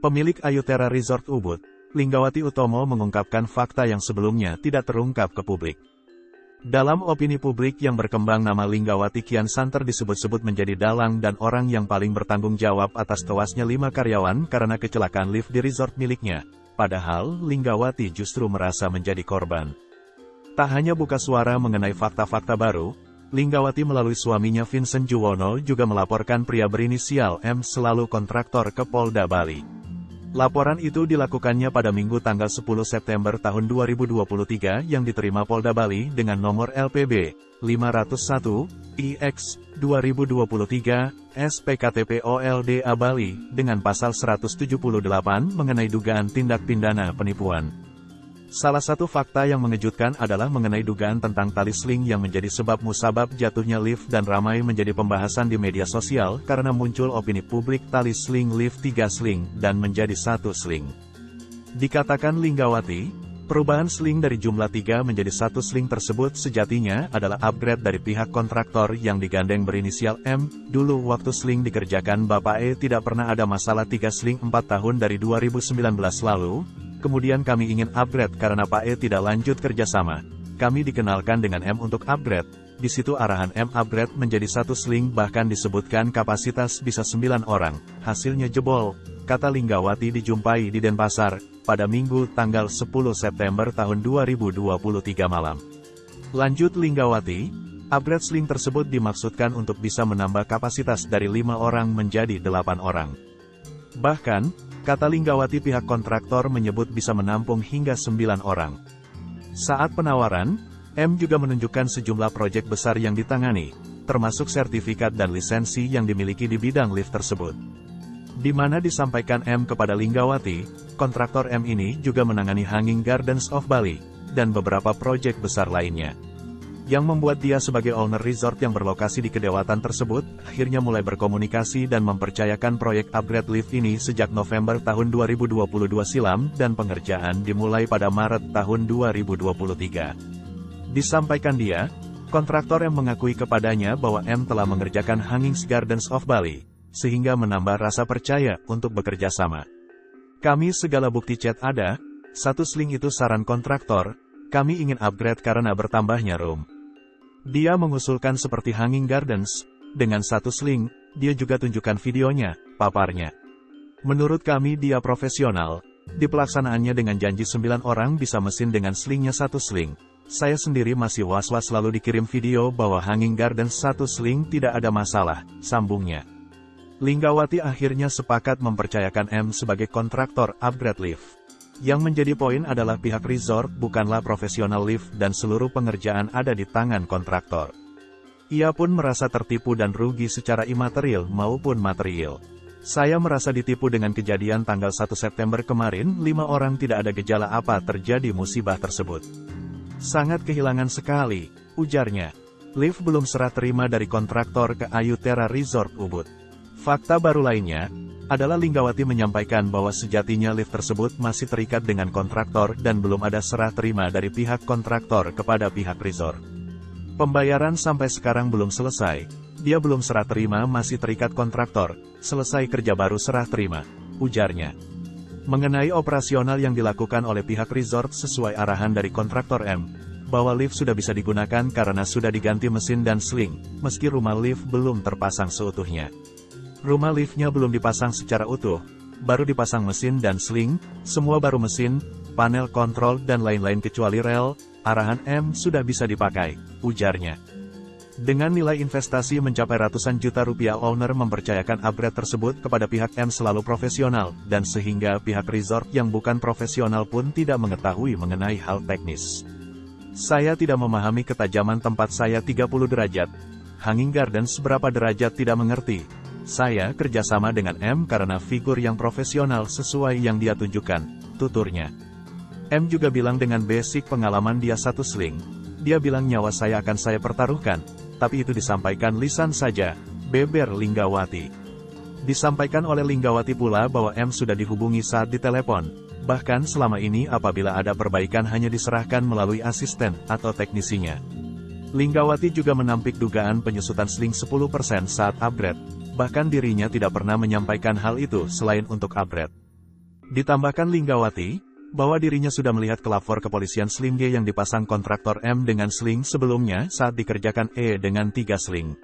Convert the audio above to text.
Pemilik Ayutera Resort Ubud, Linggawati Utomo mengungkapkan fakta yang sebelumnya tidak terungkap ke publik. Dalam opini publik yang berkembang, nama Linggawati kian santer disebut-sebut menjadi dalang dan orang yang paling bertanggung jawab atas tewasnya 5 karyawan karena kecelakaan lift di resort miliknya. Padahal, Linggawati justru merasa menjadi korban. Tak hanya buka suara mengenai fakta-fakta baru, Linggawati melalui suaminya Vincent Juwono juga melaporkan pria berinisial M selaku kontraktor ke Polda Bali. Laporan itu dilakukannya pada Minggu tanggal 10 September tahun 2023 yang diterima Polda Bali dengan nomor LPB 501 IX 2023 SPKTP OLDA Bali dengan pasal 178 mengenai dugaan tindak pidana penipuan. Salah satu fakta yang mengejutkan adalah mengenai dugaan tentang tali sling yang menjadi sebab musabab jatuhnya lift dan ramai menjadi pembahasan di media sosial karena muncul opini publik tali sling lift 3 sling dan menjadi 1 sling. Dikatakan Linggawati, perubahan sling dari jumlah 3 menjadi 1 sling tersebut sejatinya adalah upgrade dari pihak kontraktor yang digandeng berinisial M. Dulu waktu sling dikerjakan Bapak E tidak pernah ada masalah 3 sling 4 tahun dari 2019 lalu. Kemudian kami ingin upgrade karena Pak E tidak lanjut kerjasama. Kami dikenalkan dengan M untuk upgrade. Di situ arahan M upgrade menjadi 1 sling, bahkan disebutkan kapasitas bisa 9 orang. Hasilnya jebol, kata Linggawati dijumpai di Denpasar, pada Minggu tanggal 10 September tahun 2023 malam. Lanjut Linggawati, upgrade sling tersebut dimaksudkan untuk bisa menambah kapasitas dari 5 orang menjadi 8 orang. Bahkan, kata Linggawati pihak kontraktor menyebut bisa menampung hingga 9 orang. Saat penawaran, M juga menunjukkan sejumlah proyek besar yang ditangani, termasuk sertifikat dan lisensi yang dimiliki di bidang lift tersebut. Di mana disampaikan M kepada Linggawati, kontraktor M ini juga menangani Hanging Gardens of Bali, dan beberapa proyek besar lainnya. Yang membuat dia sebagai owner resort yang berlokasi di Kedewatan tersebut, akhirnya mulai berkomunikasi dan mempercayakan proyek upgrade lift ini sejak November tahun 2022 silam dan pengerjaan dimulai pada Maret tahun 2023. Disampaikan dia, kontraktor yang mengakui kepadanya bahwa M telah mengerjakan Hanging Gardens of Bali, sehingga menambah rasa percaya untuk bekerja sama. Kami segala bukti chat ada, 1 sling itu saran kontraktor, kami ingin upgrade karena bertambahnya room. Dia mengusulkan seperti Hanging Gardens, dengan 1 sling, dia juga tunjukkan videonya, paparnya. Menurut kami dia profesional, di pelaksanaannya dengan janji 9 orang bisa mesin dengan slingnya 1 sling. Saya sendiri masih was-was lalu dikirim video bahwa Hanging Gardens 1 sling tidak ada masalah, sambungnya. Linggawati akhirnya sepakat mempercayakan M sebagai kontraktor upgrade lift. Yang menjadi poin adalah pihak resort bukanlah profesional lift dan seluruh pengerjaan ada di tangan kontraktor. Ia pun merasa tertipu dan rugi secara imaterial maupun material. Saya merasa ditipu dengan kejadian tanggal 1 September kemarin, 5 orang tidak ada gejala apa terjadi musibah tersebut. Sangat kehilangan sekali, ujarnya. Lift belum serah terima dari kontraktor ke Ayutera Resort Ubud. Fakta baru lainnya adalah Linggawati menyampaikan bahwa sejatinya lift tersebut masih terikat dengan kontraktor dan belum ada serah terima dari pihak kontraktor kepada pihak resort. Pembayaran sampai sekarang belum selesai, dia belum serah terima masih terikat kontraktor, selesai kerja baru serah terima, ujarnya. Mengenai operasional yang dilakukan oleh pihak resort sesuai arahan dari kontraktor M, bahwa lift sudah bisa digunakan karena sudah diganti mesin dan sling, meski rumah lift belum terpasang seutuhnya. Rumah liftnya belum dipasang secara utuh, baru dipasang mesin dan sling, semua baru mesin, panel kontrol dan lain-lain kecuali rel, arahan M sudah bisa dipakai, ujarnya. Dengan nilai investasi mencapai ratusan juta rupiah, owner mempercayakan upgrade tersebut kepada pihak M selalu profesional, dan sehingga pihak resort yang bukan profesional pun tidak mengetahui mengenai hal teknis. Saya tidak memahami ketajaman tempat saya 30 derajat. Hanging Gardens berapa derajat tidak mengerti. Saya kerjasama dengan M karena figur yang profesional sesuai yang dia tunjukkan, tuturnya. M juga bilang dengan basic pengalaman dia 1 sling. Dia bilang nyawa saya akan saya pertaruhkan, tapi itu disampaikan lisan saja, beber Linggawati. Disampaikan oleh Linggawati pula bahwa M sudah dihubungi saat ditelepon. Bahkan selama ini apabila ada perbaikan hanya diserahkan melalui asisten atau teknisinya. Linggawati juga menampik dugaan penyusutan sling 10% saat upgrade. Bahkan dirinya tidak pernah menyampaikan hal itu selain untuk upgrade. Ditambahkan Linggawati, bahwa dirinya sudah melihat kelapor kepolisian sling G yang dipasang kontraktor M dengan sling sebelumnya saat dikerjakan E dengan 3 sling.